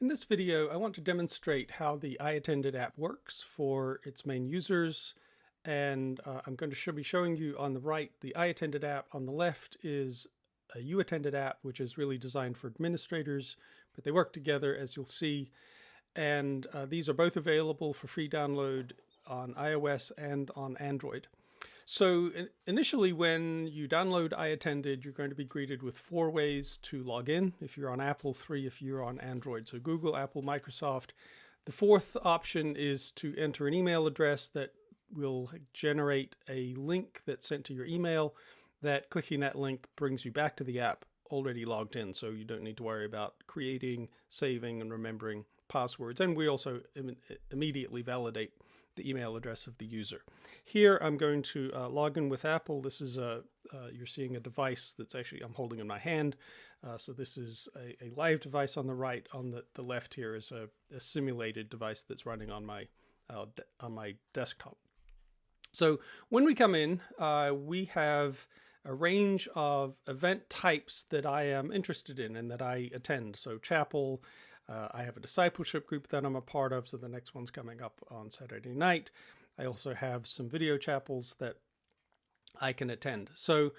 In this video, I want to demonstrate how the iAttended app works for its main users. And I'm going to be showing you on the right the iAttended app. On the left is a uAttended app, which is really designed for administrators, but they work together, as you'll see. And these are both available for free download on iOS and on Android. So initially, when you download iAttended, you're going to be greeted with 4 ways to log in. If you're on Apple, 3 if you're on Android. So Google, Apple, Microsoft. The fourth option is to enter an email address that will generate a link that's sent to your email. That clicking that link brings you back to the app already logged in. So you don't need to worry about creating, saving, and remembering passwords. And we also immediately validate the email address of the user. Here I'm going to log in with Apple. This is you're seeing a device that's actually I'm holding in my hand. So this is a live device on the right. On the left here is a simulated device that's running on my desktop. So when we come in, we have a range of event types that I am interested in and that I attend. So chapel. I have a discipleship group that I'm a part of, so the next one's coming up on Saturday night. I also have some video chapels that I can attend. So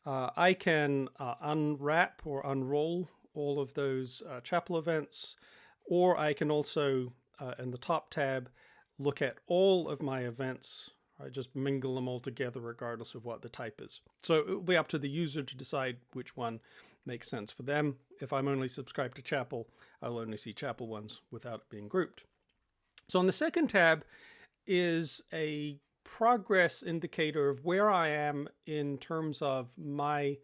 I can unwrap or unroll all of those chapel events, or I can also, in the top tab, look at all of my events. I just mingle them all together regardless of what the type is. So it will be up to the user to decide which one makes sense for them. If I'm only subscribed to chapel, I'll only see chapel ones without it being grouped. So on the second tab is a progress indicator of where I am in terms of my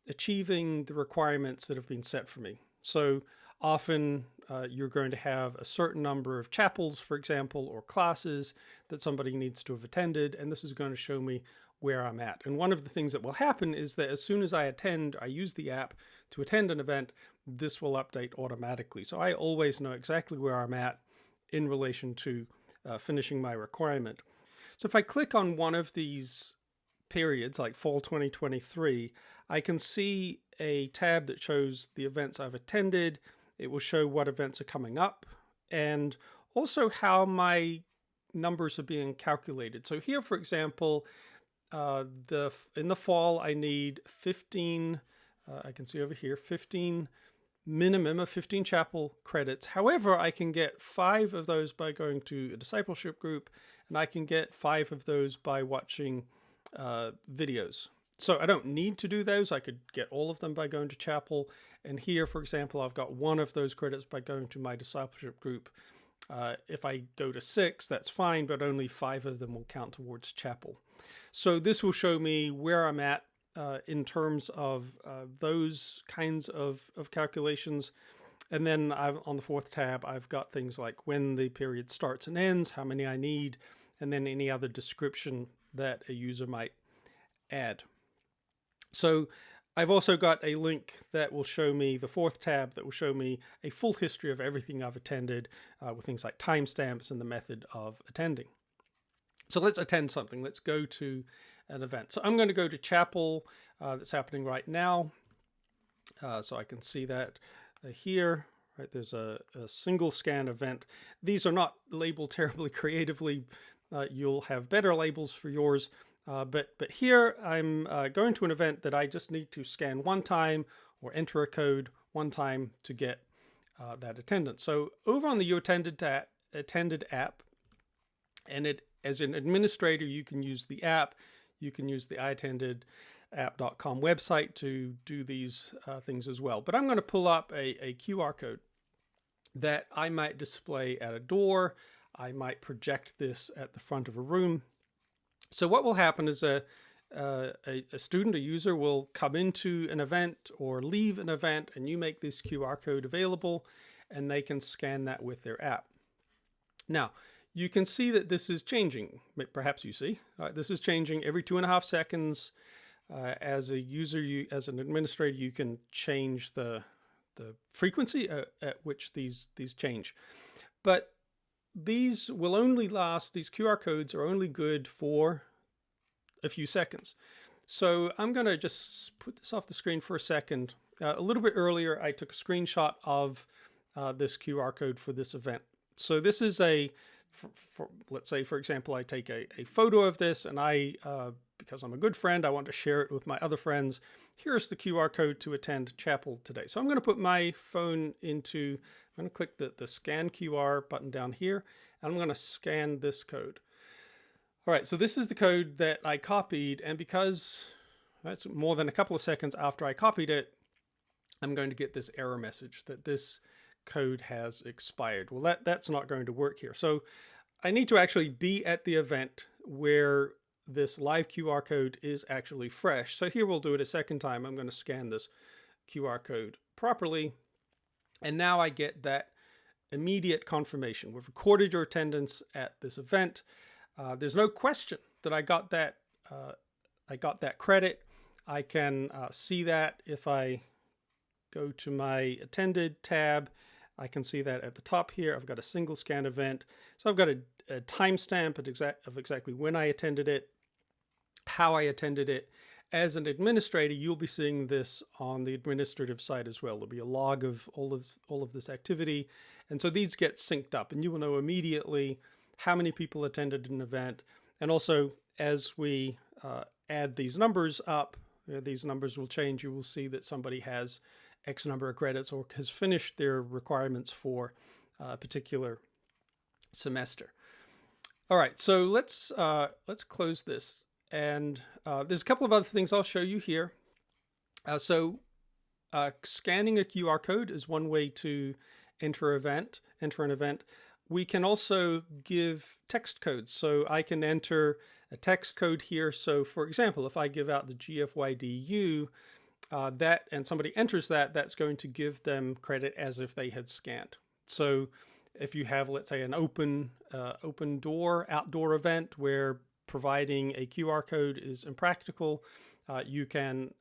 achieving the requirements that have been set for me. So often you're going to have a certain number of chapels, for example, or classes that somebody needs to have attended, and this is going to show me where I'm at. And one of the things that will happen is that as soon as I use the app to attend an event, this will update automatically. So I always know exactly where I'm at in relation to finishing my requirement. So if I click on one of these periods, like fall 2023, I can see a tab that shows the events I've attended. It will show what events are coming up and also how my numbers are being calculated. So here, for example, in the fall, I need 15, I can see over here, 15 minimum of 15 chapel credits. However, I can get 5 of those by going to a discipleship group, and I can get 5 of those by watching videos. So I don't need to do those. I could get all of them by going to chapel. And here, for example, I've got 1 of those credits by going to my discipleship group. If I go to 6, that's fine, but only 5 of them will count towards chapel. So this will show me where I'm at in terms of those kinds of calculations. And then on the fourth tab, I've got things like when the period starts and ends, how many I need, and then any other description that a user might add. So I've also got a link that will show me, the fourth tab, that will show me a full history of everything I've attended with things like timestamps and the method of attending. So let's attend something. Let's go to an event. So I'm going to go to chapel that's happening right now. So I can see that here. Right, there's a single scan event. These are not labeled terribly creatively. You'll have better labels for yours. But here I'm going to an event that I just need to scan one time or enter a code one time to get that attendance. So over on the uAttended app, and as an administrator, you can use the app. You can use the iAttendedapp.com website to do these things as well. But I'm going to pull up a QR code that I might display at a door. I might project this at the front of a room. So what will happen is a student, a user, will come into an event or leave an event, and you make this QR code available, and they can scan that with their app. Now, you can see that this is changing. Perhaps you see this is changing every 2.5 seconds. As a user, as an administrator, you can change the frequency at which these change. But these will only last, these QR codes are only good for a few seconds. So I'm going to just put this off the screen for a second. A little bit earlier, I took a screenshot of this QR code for this event. So this is let's say, for example, I take a photo of this, and because I'm a good friend, I want to share it with my other friends. Here's the QR code to attend chapel today. So I'm going to put my phone I'm going to click the scan QR button down here, and I'm going to scan this code. All right, so this is the code that I copied, and because that's more than a couple of seconds after I copied it, I'm going to get this error message that this code has expired. Well, that's not going to work here. So I need to actually be at the event where this live QR code is actually fresh. So here we'll do it a second time. I'm going to scan this QR code properly. And now I get that immediate confirmation. We've recorded your attendance at this event. There's no question that I got that credit. I can see that if I go to my attended tab. I can see that at the top here. I've got a single scan event. So I've got a timestamp of exactly when I attended it, how I attended it. As an administrator, you'll be seeing this on the administrative side as well. There'll be a log of all of this activity. And so these get synced up, and you will know immediately how many people attended an event. And also, as we add these numbers up, these numbers will change. You will see that somebody has X number of credits or has finished their requirements for a particular semester. All right, so let's close this. And there's a couple of other things I'll show you here. Scanning a QR code is one way to enter an event. We can also give text codes. So I can enter a text code here. So for example, if I give out the GFYDU, and somebody enters that, that's going to give them credit as if they had scanned. So if you have, let's say, an open door outdoor event where providing a QR code is impractical, you can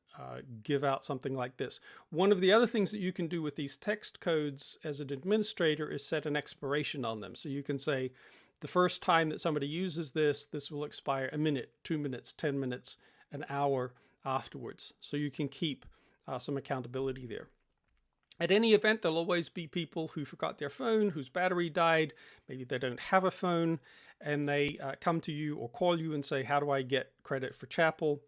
give out something like this. One of the other things that you can do with these text codes as an administrator is set an expiration on them. So you can say, the first time that somebody uses this will expire a minute, 2 minutes, 10 minutes, an hour afterwards. So you can keep some accountability there. At any event, there'll always be people who forgot their phone, whose battery died, maybe they don't have a phone, and they come to you or call you and say, how do I get credit for chapel?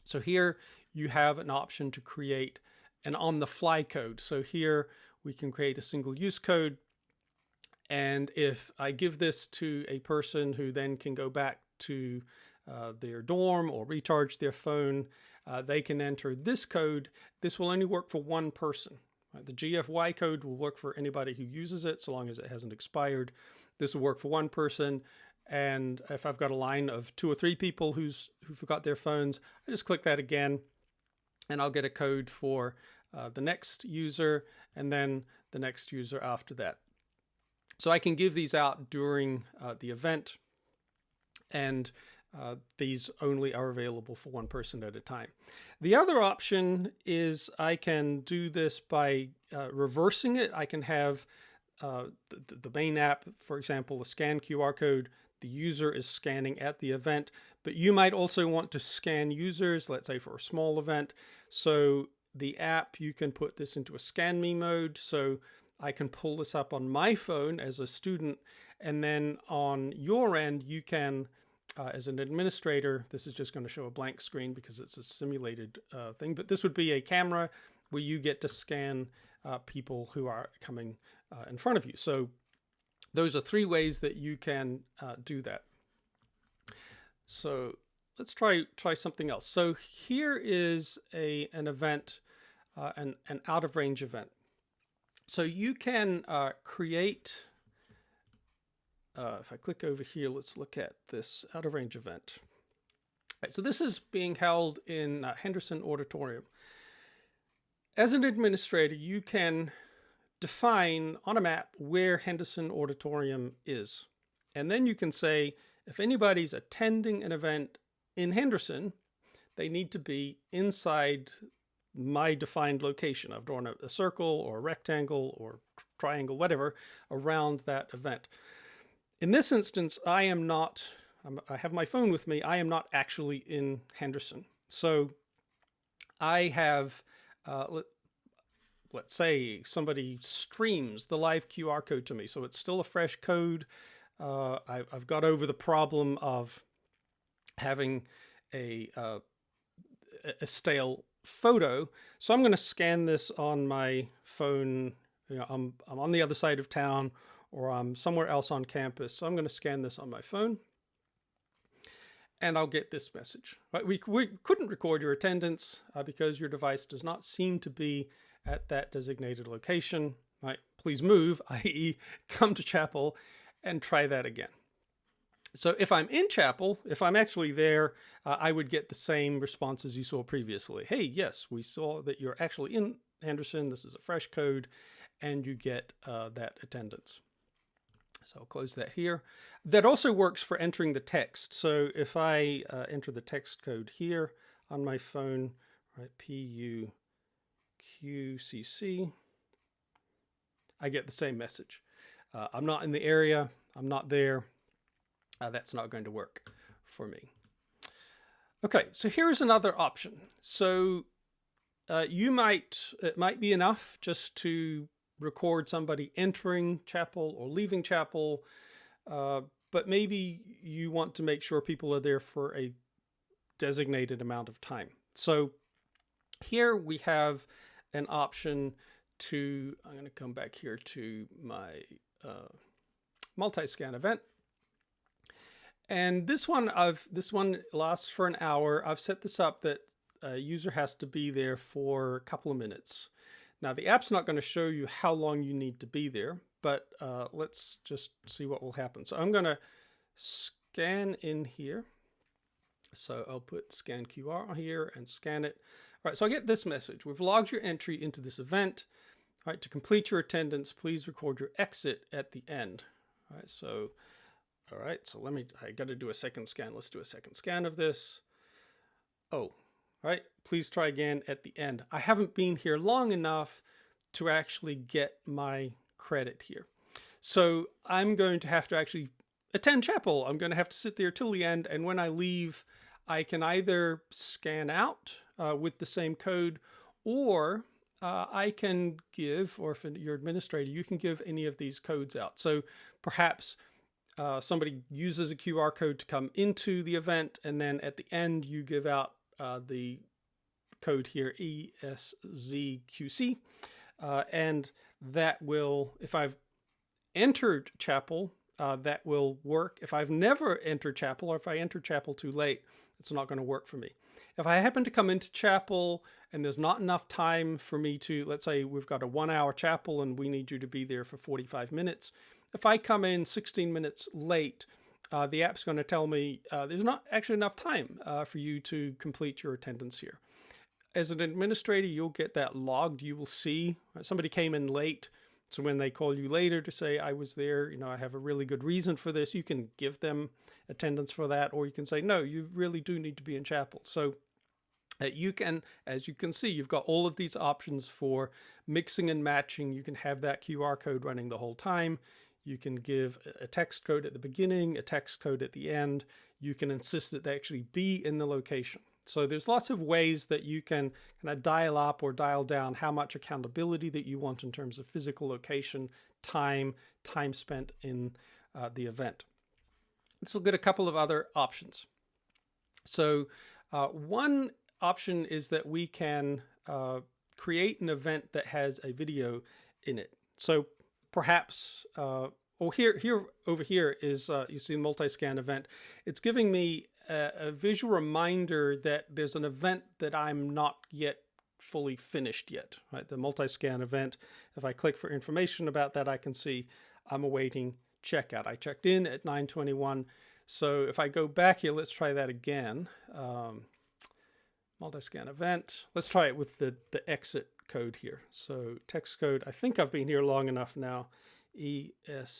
So here you have an option to create an on-the-fly code. So here we can create a single-use code. And if I give this to a person who then can go back to their dorm or recharge their phone, they can enter this code. This will only work for one person. The GFY code will work for anybody who uses it so long as it hasn't expired. This will work for one person. And if I've got a line of 2 or 3 people who forgot their phones, I just click that again, and I'll get a code for the next user and then the next user after that. So I can give these out during the event, and these only are available for one person at a time. The other option is I can do this by reversing it. I can have the main app, for example, a scan QR code. The user is scanning at the event, but you might also want to scan users, let's say for a small event. So the app, you can put this into a scan me mode. So I can pull this up on my phone as a student, and then on your end, you can, as an administrator, this is just going to show a blank screen because it's a simulated thing, but this would be a camera where you get to scan people who are coming in front of you. So those are 3 ways that you can do that. So let's try something else. So here is an event, an out of range event. So you can create, if I click over here, let's look at this out of range event. Right, so this is being held in Henderson Auditorium. As an administrator, you can define on a map where Henderson Auditorium is. And then you can say, if anybody's attending an event in Henderson, they need to be inside my defined location. I've drawn a circle or a rectangle or triangle, whatever, around that event. In this instance, I have my phone with me. I am not actually in Henderson. So I have let's say somebody streams the live QR code to me. So it's still a fresh code. I've got over the problem of having a stale photo. So I'm going to scan this on my phone. I'm on the other side of town, or I'm somewhere else on campus. So I'm going to scan this on my phone, and I'll get this message. Right? We couldn't record your attendance because your device does not seem to be at that designated location. Right? Please move, i.e. come to chapel and try that again. So if I'm in chapel, if I'm actually there, I would get the same responses you saw previously. Hey, yes, we saw that you're actually in Henderson. This is a fresh code, and you get that attendance. So I'll close that here. That also works for entering the text. So if I enter the text code here on my phone, right, PUQCC, I get the same message. I'm not in the area. I'm not there. That's not going to work for me. Okay, so here's another option. So it might be enough just to record somebody entering chapel or leaving chapel, but maybe you want to make sure people are there for a designated amount of time. So here we have an option to, I'm going to come back here to my multi-scan event. And this one lasts for an hour. I've set this up that a user has to be there for a couple of minutes. Now the app's not going to show you how long you need to be there, but let's just see what will happen. So I'm going to scan in here. So I'll put scan QR here and scan it. All right, so I get this message. We've logged your entry into this event. All right, to complete your attendance, please record your exit at the end. All right, so I got to do a second scan. Let's do a second scan of this. Oh, all right. Please try again at the end. I haven't been here long enough to actually get my credit here. So I'm going to have to actually attend chapel. I'm going to have to sit there till the end. And when I leave, I can either scan out with the same code, or I can give, or if you're administrator, you can give any of these codes out. So perhaps somebody uses a QR code to come into the event, and then at the end you give out the code here, ESZQC, and that will, if I've entered chapel, that will work. If I've never entered chapel, or if I enter chapel too late, it's not going to work for me. If I happen to come into chapel and there's not enough time for me to, let's say we've got a 1-hour chapel and we need you to be there for 45 minutes. If I come in 16 minutes late, the app's going to tell me there's not actually enough time for you to complete your attendance here. As an administrator, you'll get that logged. You will see somebody came in late. So when they call you later to say, I was there, I have a really good reason for this, you can give them attendance for that, or you can say, no, you really do need to be in chapel. So you can, as you can see, you've got all of these options for mixing and matching. You can have that QR code running the whole time. You can give a text code at the beginning, a text code at the end. You can insist that they actually be in the location. So there's lots of ways that you can kind of dial up or dial down how much accountability that you want in terms of physical location, time spent in the event. Let's look at a couple of other options. So one option is that we can create an event that has a video in it. So perhaps, over here is, you see the multi-scan event. It's giving me a visual reminder that there's an event that I'm not yet fully finished yet, right? The multi-scan event. If I click for information about that, I can see I'm awaiting checkout. I checked in at 9:21. So if I go back here, let's try that again. Multi-scan event. Let's try it with the exit code here. So text code, I think I've been here long enough now. ESZQC.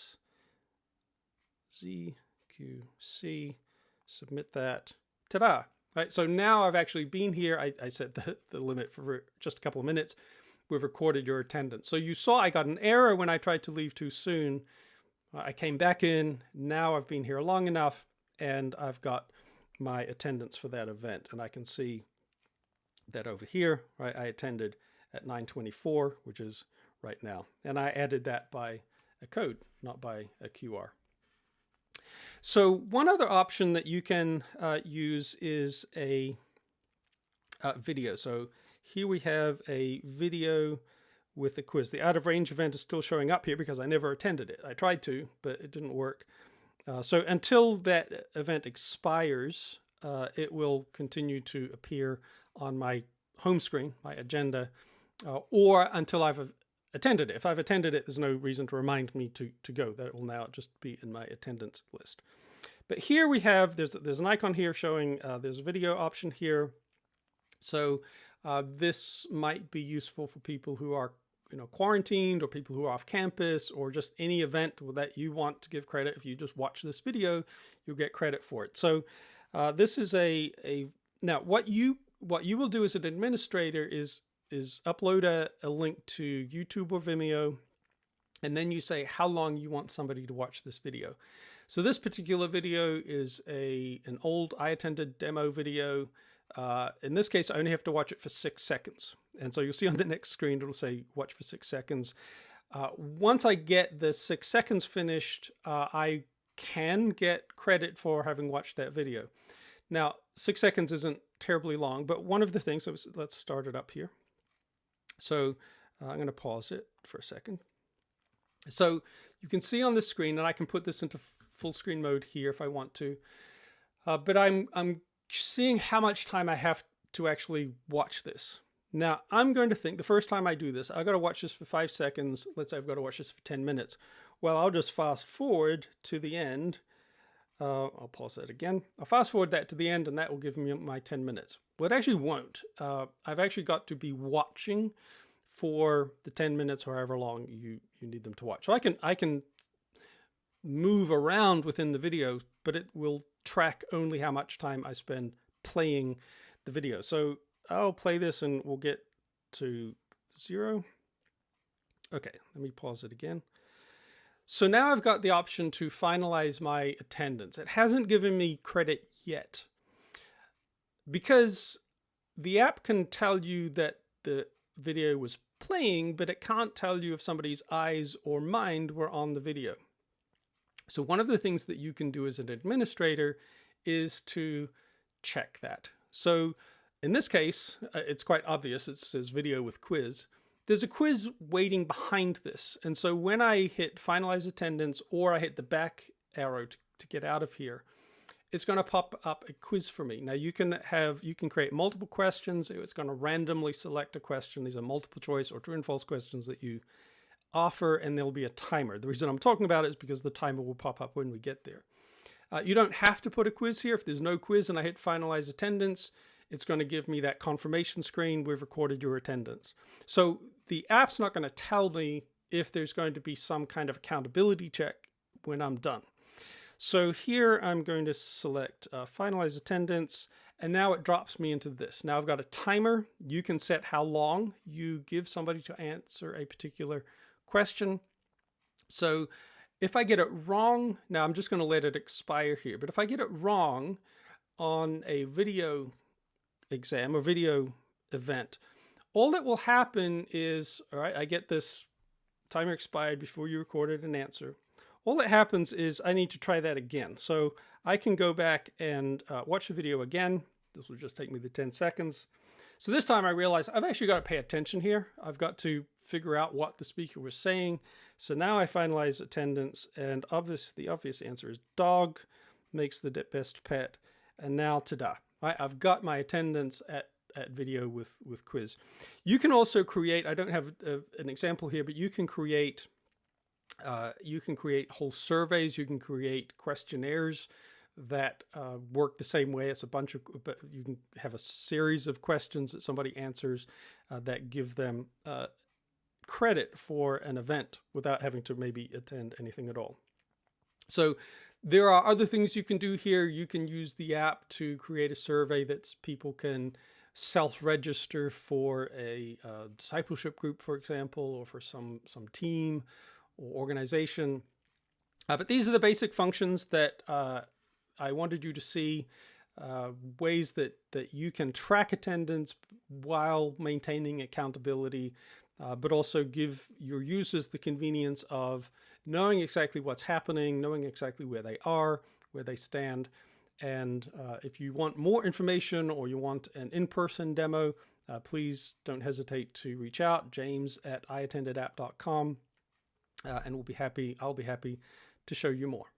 Submit that. Ta-da! Right, so now I've actually been here. I set the limit for just a couple of minutes. We've recorded your attendance. So you saw I got an error when I tried to leave too soon. I came back in. Now I've been here long enough, and I've got my attendance for that event. And I can see that over here, right? I attended at 9:24, which is right now. And I added that by a code, not by a QR. So one other option that you can use is a video. So here we have a video with a quiz. The out of range event is still showing up here because I never attended it. I tried to, but it didn't work. So until that event expires, it will continue to appear on my home screen, my agenda, or until I've attended it. If I've attended it, there's no reason to remind me to go. That will now just be in my attendance list. But here we have, there's an icon here showing there's a video option here. So this might be useful for people who are quarantined, or people who are off campus, or just any event that you want to give credit. If you just watch this video, you'll get credit for it. So this is now what you will do as an administrator is upload a link to YouTube or Vimeo, and then you say how long you want somebody to watch this video. So this particular video is an old iAttended demo video. In this case, I only have to watch it for 6 seconds. And so you'll see on the next screen, it'll say watch for 6 seconds. Once I get the 6 seconds finished, I can get credit for having watched that video. Now, 6 seconds isn't terribly long, but one of the things, so let's start it up here. So I'm going to pause it for a second. So you can see on the screen, and I can put this into full screen mode here if I want to, but I'm seeing how much time I have to actually watch this. Now, I'm going to think the first time I do this, I've got to watch this for 5 seconds. Let's say I've got to watch this for 10 minutes. Well, I'll just fast forward to the end. I'll pause that again. I'll fast forward that to the end, and that will give me my 10 minutes. Well, it actually won't. I've actually got to be watching for the 10 minutes or however long you need them to watch. So I can move around within the video, but it will track only how much time I spend playing the video. So I'll play this and we'll get to 0. Okay, let me pause it again. So now I've got the option to finalize my attendance. It hasn't given me credit yet because the app can tell you that the video was playing, but it can't tell you if somebody's eyes or mind were on the video. So one of the things that you can do as an administrator is to check that. So in this case, it's quite obvious. It says video with quiz. There's a quiz waiting behind this. And so when I hit finalize attendance, or I hit the back arrow to get out of here, it's going to pop up a quiz for me. Now you can create multiple questions. It's going to randomly select a question. These are multiple choice or true and false questions that you offer, and there'll be a timer. The reason I'm talking about it is because the timer will pop up when we get there. You don't have to put a quiz here. If there's no quiz and I hit finalize attendance, it's going to give me that confirmation screen. We've recorded your attendance. So the app's not going to tell me if there's going to be some kind of accountability check when I'm done. So here I'm going to select finalize attendance, and now it drops me into this. Now I've got a timer. You can set how long you give somebody to answer a particular question. So if I get it wrong, now I'm just going to let it expire here, but if I get it wrong on a video exam or video event, all that will happen is, all right, I get this timer expired before you recorded an answer. All that happens is I need to try that again. So I can go back and watch the video again. This will just take me the 10 seconds. So this time I realize I've actually got to pay attention here. I've got to figure out what the speaker was saying. So now I finalize attendance, and the obvious answer is dog makes the best pet. And now ta-da. I've got my attendance at video with quiz. You can also create, I don't have an example here, but you can create whole surveys. You can create questionnaires that work the same way. It's a bunch of, but you can have a series of questions that somebody answers that give them credit for an event without having to maybe attend anything at all. So there are other things you can do here. You can use the app to create a survey that people can self-register for a discipleship group, for example, or for some team or organization. But these are the basic functions that I wanted you to see. ways that you can track attendance while maintaining accountability, but also give your users the convenience of knowing exactly what's happening, knowing exactly where they are, where they stand. And if you want more information or you want an in-person demo, please don't hesitate to reach out, james@iAttendedapp.com, and I'll be happy to show you more.